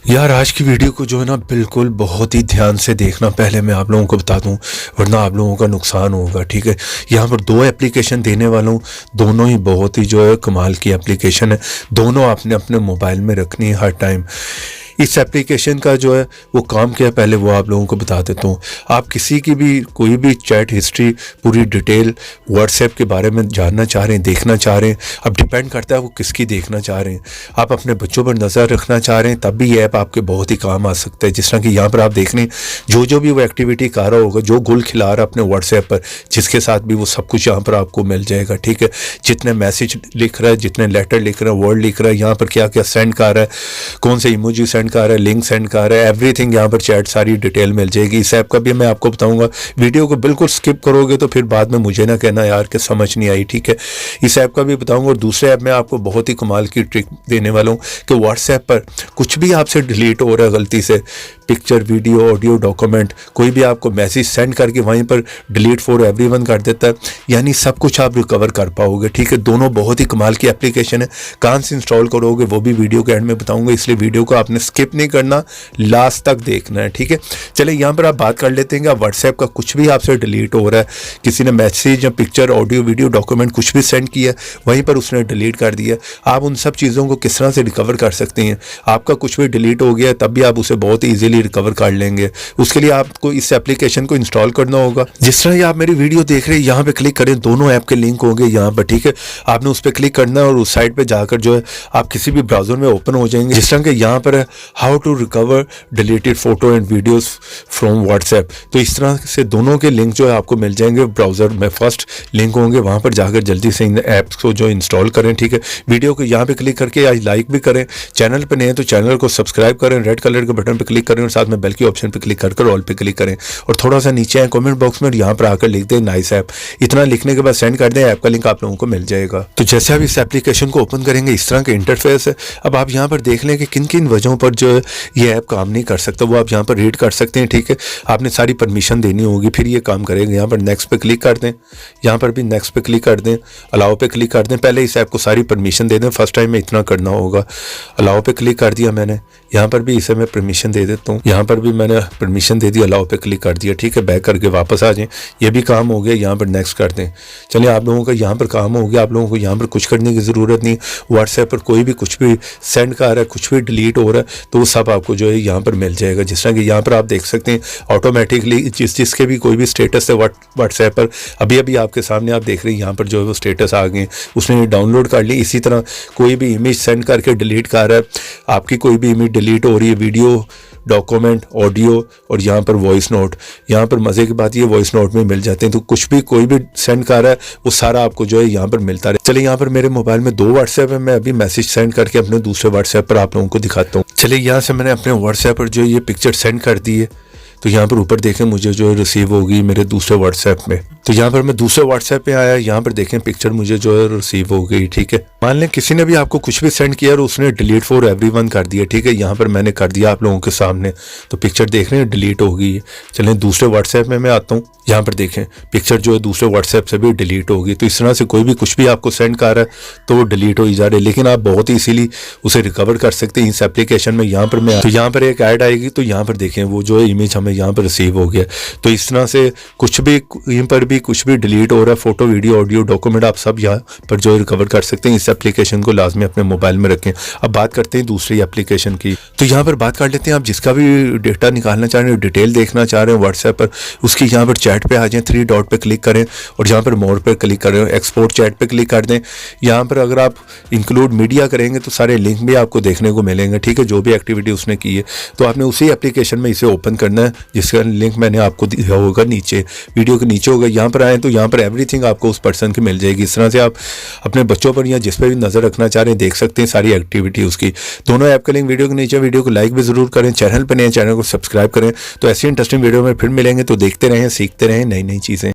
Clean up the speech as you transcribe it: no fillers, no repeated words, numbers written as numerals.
यार आज की वीडियो को जो है ना बिल्कुल बहुत ही ध्यान से देखना, पहले मैं आप लोगों को बता दूं वरना आप लोगों का नुकसान होगा। ठीक है, यहाँ पर दो एप्लीकेशन देने वाला हूँ, दोनों ही बहुत ही जो है कमाल की एप्लीकेशन है। दोनों आपने अपने मोबाइल में रखनी है हर टाइम। इस एप्लीकेशन का जो है वो काम क्या है पहले वो आप लोगों को बता देता हूँ। आप किसी की भी कोई भी चैट हिस्ट्री पूरी डिटेल व्हाट्सएप के बारे में जानना चाह रहे हैं, देखना चाह रहे हैं, अब डिपेंड करता है वो किसकी देखना चाह रहे हैं। आप अपने बच्चों पर नज़र रखना चाह रहे हैं तब भी ये ऐप आपके बहुत ही काम आ सकता है। जिस तरह कि यहाँ पर आप देख रहे हैं जो भी वो एक्टिविटी कर रहा होगा, जो गुल खिला रहा है अपने व्हाट्सएप पर, जिसके साथ भी वो सब कुछ यहाँ पर आपको मिल जाएगा। ठीक है, जितने मैसेज लिख रहा है, जितने लेटर लिख रहा है, वर्ड लिख रहा है, यहाँ पर क्या क्या सेंड कर रहा है, कौन से इमोजी सेंड कर रहा है, लिंक सेंड कर रहा है, एवरीथिंग यहाँ पर चैट सारी डिटेल मिल जाएगी। इस ऐप का भी मैं आपको बताऊंगा, वीडियो को बिल्कुल स्किप करोगे तो फिर बाद में मुझे ना कहना यार कि समझ नहीं आई। ठीक है, इस ऐप का भी बताऊंगा। और दूसरे ऐप में आपको बहुत ही कमाल की ट्रिक देने वाला हूँ कि व्हाट्सएप पर कुछ भी आपसे डिलीट हो रहा है गलती से, पिक्चर, वीडियो, ऑडियो, डॉक्यूमेंट, कोई भी आपको मैसेज सेंड करके वहीं पर डिलीट फॉर एवरीवन कर देता है, यानी सब कुछ आप रिकवर कर पाओगे। ठीक है, दोनों बहुत ही कमाल की एप्लीकेशन है। कहाँ से इंस्टॉल करोगे वो भी वीडियो के एंड में बताऊंगा, इसलिए वीडियो को आपने स्किप नहीं करना, लास्ट तक देखना है। ठीक है, चलिए यहाँ पर आप बात कर लेते हैं कि व्हाट्सएप का कुछ भी आपसे डिलीट हो रहा है, किसी ने मैसेज या पिक्चर, ऑडियो, वीडियो, डॉक्यूमेंट कुछ भी सेंड किया वहीं पर उसने डिलीट कर दिया, आप उन सब चीज़ों को किस तरह से रिकवर कर सकते हैं। आपका कुछ भी डिलीट हो गया तब भी आप उसे बहुत ही ईजिली रिकवर कर लेंगे। उसके लिए आपको इस एप्लीकेशन को इंस्टॉल करना होगा। जिस तरह आप मेरी वीडियो देख रहे हैं यहाँ पे क्लिक करें, दोनों ऐप के लिंक होंगे यहाँ पर। ठीक है, आपने उस पर क्लिक करना है और उस साइट पे जाकर जो है आप किसी भी ब्राउजर में ओपन हो जाएंगे। जिस तरह के यहाँ पर है how to recover deleted photo and videos from WhatsApp, तो इस तरह से दोनों के लिंक जो है आपको मिल जाएंगे ब्राउजर में। फर्स्ट लिंक होंगे, वहाँ पर जाकर जल्दी से इन ऐप्स को जो इंस्टॉल करें। ठीक है, वीडियो को यहाँ पे क्लिक करके आज लाइक भी करें, चैनल पर नहीं है तो चैनल को सब्सक्राइब करें, रेड कलर के बटन पर क्लिक करें और साथ में बेल की ऑप्शन पर क्लिक कर ऑल पे क्लिक करें। और थोड़ा सा नीचे आए कमेंट बॉक्स में यहाँ पर आकर लिख दें नाइस ऐप। इतना लिखने के बाद सेंड कर दें, ऐप का लिंक आप लोगों को मिल जाएगा। तो जैसे आप इस एप्लीकेशन को ओपन करेंगे इस तरह का इंटरफेस है। अब आप यहाँ पर देख लें कि किन किन वजहों पर जो है ये ऐप काम नहीं कर सकता, वो आप यहाँ पर रीड कर सकते हैं। ठीक है, आपने सारी परमिशन देनी होगी फिर ये काम करेंगे। यहाँ पर नेक्स्ट पे क्लिक कर दें, यहाँ पर भी नेक्स्ट पे क्लिक कर दें, अलाउ पे क्लिक कर दें। पहले इस ऐप को सारी परमिशन दे दें, फर्स्ट टाइम में इतना करना होगा। अलाउ पे क्लिक कर दिया मैंने, यहाँ पर भी इसे मैं परमिशन दे देता हूँ, यहाँ पर भी मैंने परमिशन दे दी, अलाउ पे क्लिक कर दिया। ठीक है, बैक करके वापस आ जाएं, ये भी काम हो गया। यहाँ पर नेक्स्ट कर दें। चलिए आप लोगों का यहाँ पर काम हो गया, आप लोगों को यहाँ पर कुछ करने की ज़रूरत नहीं। व्हाट्सएप पर कोई भी कुछ भी सेंड कर रहा है, कुछ भी डिलीट हो रहा है तो वो सब आपको जो है यहाँ पर मिल जाएगा। जिस तरह कि यहाँ पर आप देख सकते हैं ऑटोमेटिकली जिसके भी कोई भी स्टेटस है व्हाट्सएप पर, अभी अभी आपके सामने आप देख रहे हैं यहाँ पर जो है वो स्टेटस आ गए, उसने डाउनलोड कर ली। इसी तरह कोई भी इमेज सेंड करके डिलीट कर रहा है, आपकी कोई भी इमेज डिलीट हो रही है, वीडियो, डॉक्यूमेंट, ऑडियो और यहाँ पर वॉइस नोट, यहाँ पर मज़े की बात ये वॉइस नोट में मिल जाते हैं। तो कुछ भी कोई भी सेंड कर रहा है वो सारा आपको जो है यहाँ पर मिलता रहे। चलिए यहाँ पर मेरे मोबाइल में दो व्हाट्सएप है, मैं अभी मैसेज सेंड करके अपने दूसरे व्हाट्सएप पर आप लोगों को दिखाता हूँ। चलिए यहाँ से मैंने अपने व्हाट्सएप पर जो ये पिक्चर सेंड कर दी है, तो यहाँ पर ऊपर देखें मुझे जो है रिसीव होगी मेरे दूसरे व्हाट्सएप में। तो यहाँ पर मैं दूसरे व्हाट्सएप पे आया, यहाँ पर देखें पिक्चर मुझे जो है रिसीव हो गई। ठीक है, मान लें किसी ने भी आपको कुछ भी सेंड किया और उसने डिलीट फॉर एवरीवन कर दिया। ठीक है, यहाँ पर मैंने कर दिया आप लोगों के सामने, तो पिक्चर देख रहे हैं डिलीट हो गई है। चलें दूसरे व्हाट्सएप में मैं आता हूँ, यहाँ पर देखें पिक्चर जो है दूसरे व्हाट्सएप से भी डिलीट होगी। तो इस तरह से कोई भी कुछ भी आपको सेंड कर रहा है तो वो डिलीट हो ही जा रहा है, लेकिन आप बहुत ही इसीली उसे रिकवर कर सकते हैं इस एप्लीकेशन में। यहाँ पर मैं तो यहाँ पर एक ऐड आएगी, तो यहाँ पर देखें वो जो है इमेज हमें यहाँ पर रिसीव हो गया। तो इस तरह से कुछ भी यहीं पर भी कुछ भी डिलीट हो रहा है, फोटो, वीडियो, ऑडियो, डॉक्यूमेंट, आप सब यहाँ पर जो है रिकवर कर सकते हैं। इस एप्लीकेशन को लाजमी अपने मोबाइल में रखें। अब बात करते हैं दूसरी एप्लीकेशन की, तो यहाँ पर बात कर लेते हैं। आप जिसका भी डेटा निकालना चाह रहे हैं, डिटेल देखना चाह रहे हैं व्हाट्सएप पर, उसकी यहाँ पर चैट पे आ जाएं, 3 डॉट पे क्लिक करें और यहाँ पर मोर पे क्लिक करें, एक्सपोर्ट चैट पे क्लिक कर दें। यहाँ पर अगर आप इंक्लूड मीडिया करेंगे तो सारे लिंक भी आपको देखने को मिलेंगे। ठीक है, जो भी एक्टिविटी उसने की है, तो आपने उसी एप्लीकेशन में इसे ओपन करना है जिसका लिंक मैंने आपको दिया होगा नीचे, वीडियो के नीचे होगा। यहाँ पर आए तो यहाँ पर एवरीथिंग आपको उस पर्सन की मिल जाएगी। इस तरह से आप अपने बच्चों पर या जिस पर भी नज़र रखना चाह रहे हैं देख सकते हैं सारी एक्टिविटी उसकी। दोनों ऐप का लिंक वीडियो के नीचे, वीडियो को लाइक भी ज़रूर करें, चैनल पर नए चैनल को सब्सक्राइब करें। तो ऐसी इंटरेस्टिंग वीडियो में फिर मिलेंगे, तो देखते रहें, सीखते रहें नई नई चीज़ें।